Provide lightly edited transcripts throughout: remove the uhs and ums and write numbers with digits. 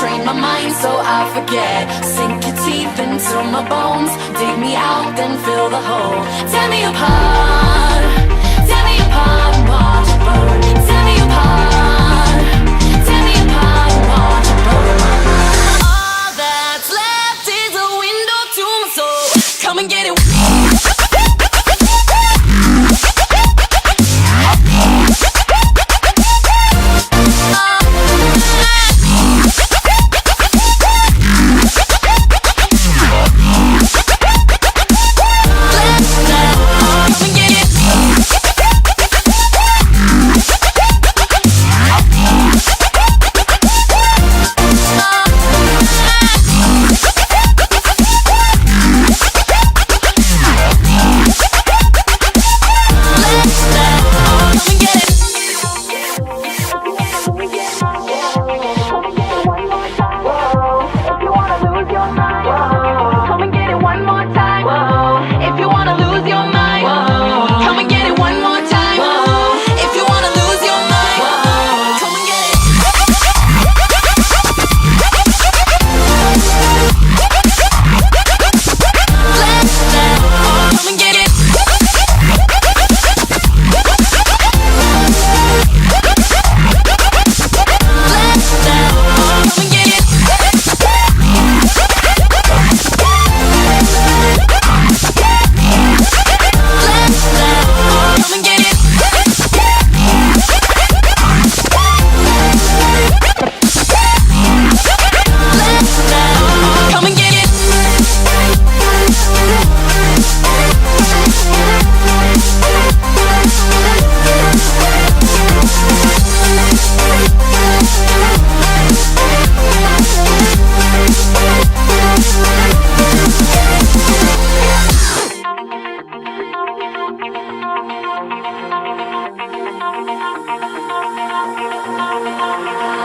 train my mind so I forget. Sink your teeth into my bones, dig me out, then fill the hole. Tear me apart, tear me apart and watch it burn. Tear me apart, tear me apart and watch it burn. All that's left is a window to my soul. Come and get it.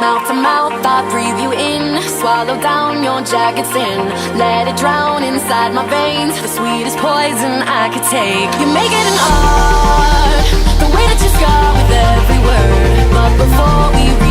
Mouth to mouth, I breathe you in. Swallow down your jagged sin. Let it drown inside my veins. The sweetest poison I could take. You make it an art, the way that you scar with every word. But before we reach